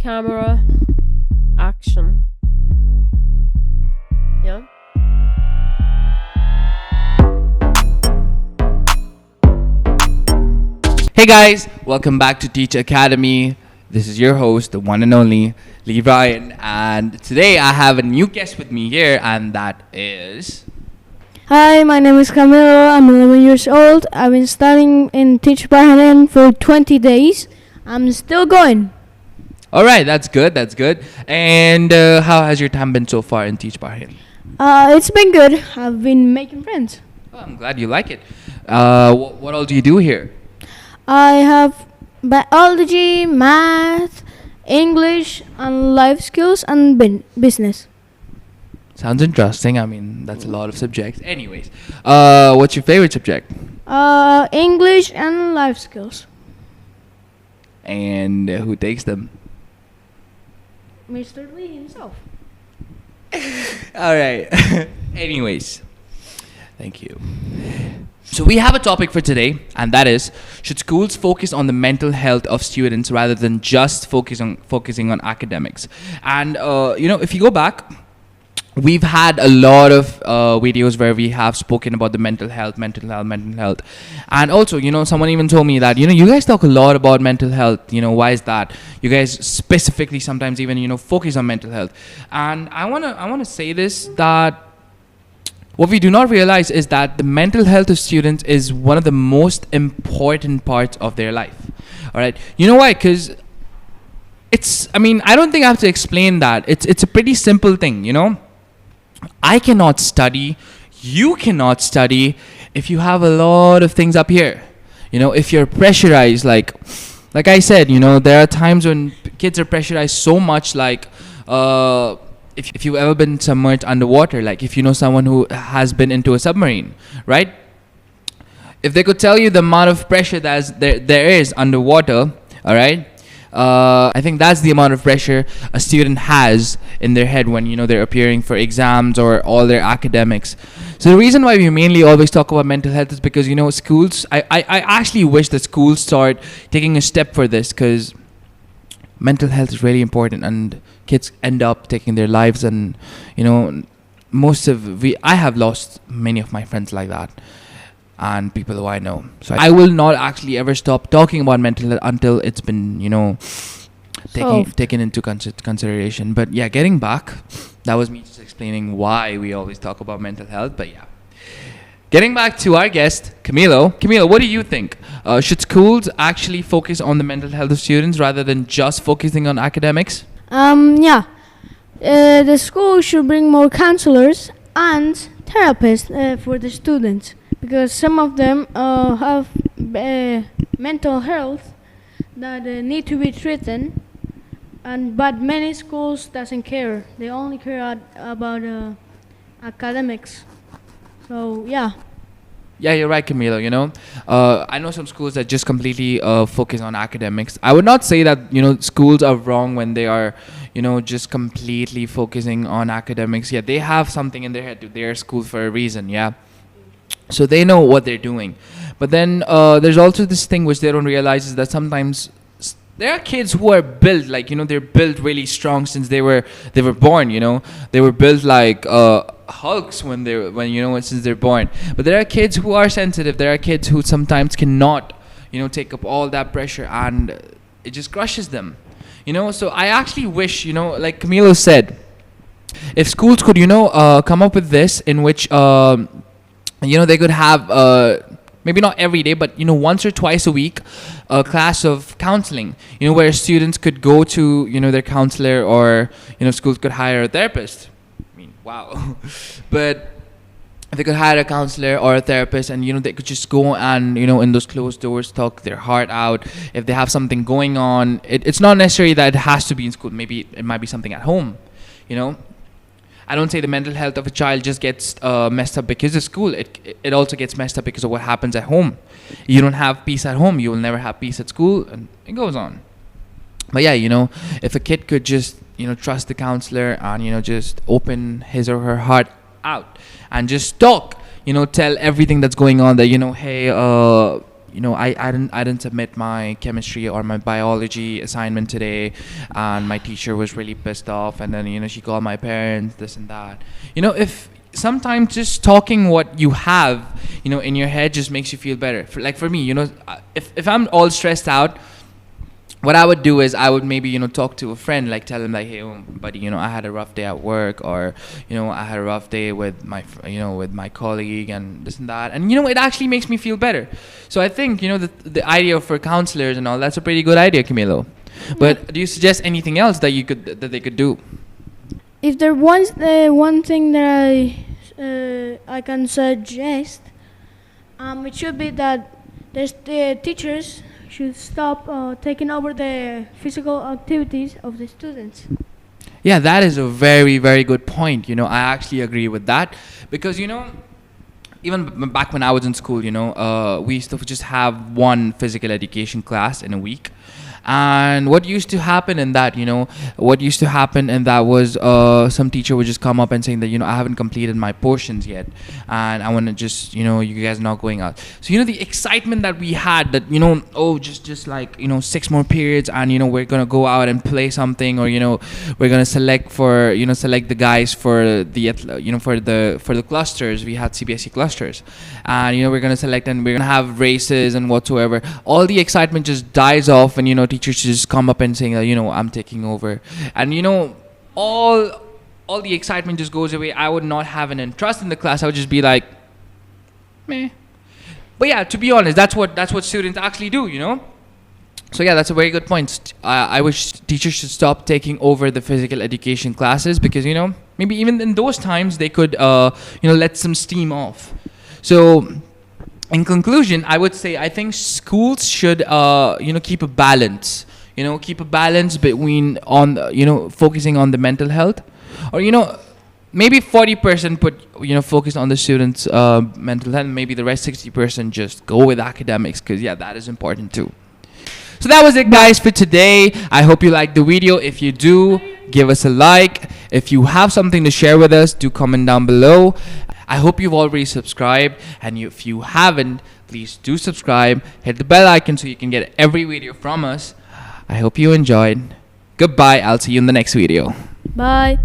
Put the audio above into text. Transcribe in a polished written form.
camera, action. Yeah. Hey guys, welcome back to Teach Academy. This is your host, the one and only Lee Ryan, and today I have a new guest with me here, and that is. Hi, my name is Camilo. I'm 11 years old. I've been studying in Teach Barhanen for 20 days. I'm still going. All right, that's good. That's good. And how has your time been so far in Teach Barhain? It's been good. I've been making friends. Oh, I'm glad you like it. What all do you do here? I have biology, math, English, and life skills and business. Sounds interesting. I mean, that's a lot of subjects. Anyways, what's your favorite subject? English and life skills. And who takes them? Mr. Lee himself. All right. Anyways, thank you. So we have a topic for today, and that is: should schools focus on the mental health of students rather than just focusing on academics? And if you go back, we've had a lot of videos where we have spoken about the mental health, and also, someone even told me that you guys talk a lot about mental health. Why is that? You guys specifically sometimes even focus on mental health, and I wanna say this, that what we do not realize is that the mental health of students is one of the most important parts of their life. All right, you know why? Because I don't think I have to explain that. It's a pretty simple thing. I cannot study, you cannot study if you have a lot of things up here. If you're pressurized, like I said, there are times when kids are pressurized so much, like if you've ever been submerged underwater, like if you know someone who has been into a submarine, right? If they could tell you the amount of pressure there is underwater, all right? I think that's the amount of pressure a student has in their head when they're appearing for exams or all their academics. So the reason why we mainly always talk about mental health is because schools. I actually wish that schools start taking a step for this, because mental health is really important, and kids end up taking their lives, and I have lost many of my friends like that, and people who I know. So I will not actually ever stop talking about mental health until it's been, taken into consideration. But yeah, getting back, that was me just explaining why we always talk about mental health. But yeah, getting back to our guest, Camilo. Camilo, what do you think? Should schools actually focus on the mental health of students rather than just focusing on academics? Yeah. The school should bring more counselors and therapists for the students, because some of them have mental health that need to be treated, but many schools doesn't care. They only care about academics. So yeah. Yeah, you're right, Camilo. I know some schools that just completely focus on academics. I would not say that schools are wrong when they are just completely focusing on academics. Yeah, they have something in their head. They're school for a reason. Yeah. So they know what they're doing. But then there's also this thing which they don't realize, is that sometimes there are kids who are built like, they're built really strong since they were born. They were built like hulks since they're born. But there are kids who are sensitive. There are kids who sometimes cannot take up all that pressure, and it just crushes them. So I actually wish, like Camilo said, if schools could come up with this, in which they could have maybe not every day, but once or twice a week, a class of counseling, where students could go to their counselor, or schools could hire a therapist. I mean, wow. But if they could hire a counselor or a therapist, and they could just go and in those closed doors talk their heart out. If they have something going on, it's not necessary that it has to be in school. Maybe it might be something at home. I don't say the mental health of a child just gets messed up because of school. It also gets messed up because of what happens at home. You don't have peace at home, you will never have peace at school, and it goes on. But yeah, if a kid could just trust the counselor, and just open his or her heart out and just talk, tell everything that's going on, that hey, I didn't submit my chemistry or my biology assignment today, and my teacher was really pissed off, and then she called my parents, this and that. If sometimes just talking what you have in your head just makes you feel better. For me, if I'm all stressed out, what I would do is I would maybe talk to a friend, like tell him like, hey, buddy, I had a rough day at work, or I had a rough day with my with my colleague and this and that, and it actually makes me feel better. So I think the idea for counselors and all, that's a pretty good idea, Camilo. But do you suggest anything else that they could do? If there was one thing that I can suggest, it should be that the teachers should stop taking over the physical activities of the students. Yeah, that is a very, very good point. I actually agree with that, because even back when I was in school, we used to just have one physical education class in a week. And what used to happen in that, was some teacher would just come up and saying that, I haven't completed my portions yet, and I want to just, you guys are not going out. So, the excitement that we had that, just like, 6 more periods, and, we're going to go out and play something, or, we're going to select the guys for the, for the clusters. We had CBSE clusters, and, we're going to select, and we're going to have races and whatsoever. All the excitement just dies off, and, teachers just come up and saying that, I'm taking over, and all the excitement just goes away. I would not have an interest in the class. I would just be like, meh. But yeah, to be honest, that's what students actually do. So yeah, that's a very good point. I wish teachers should stop taking over the physical education classes, because maybe even in those times they could let some steam off. So in conclusion, I would say I think schools should keep a balance. Keep a balance between focusing on the mental health, or maybe 40% put focus on the students' mental health. Maybe the rest 60% just go with academics, because yeah, that is important too. So that was it, guys, for today. I hope you liked the video. If you do, give us a like. If you have something to share with us, do comment down below. I hope you've already subscribed, and if you haven't, please do subscribe. Hit the bell icon so you can get every video from us. I hope you enjoyed. Goodbye. I'll see you in the next video. Bye.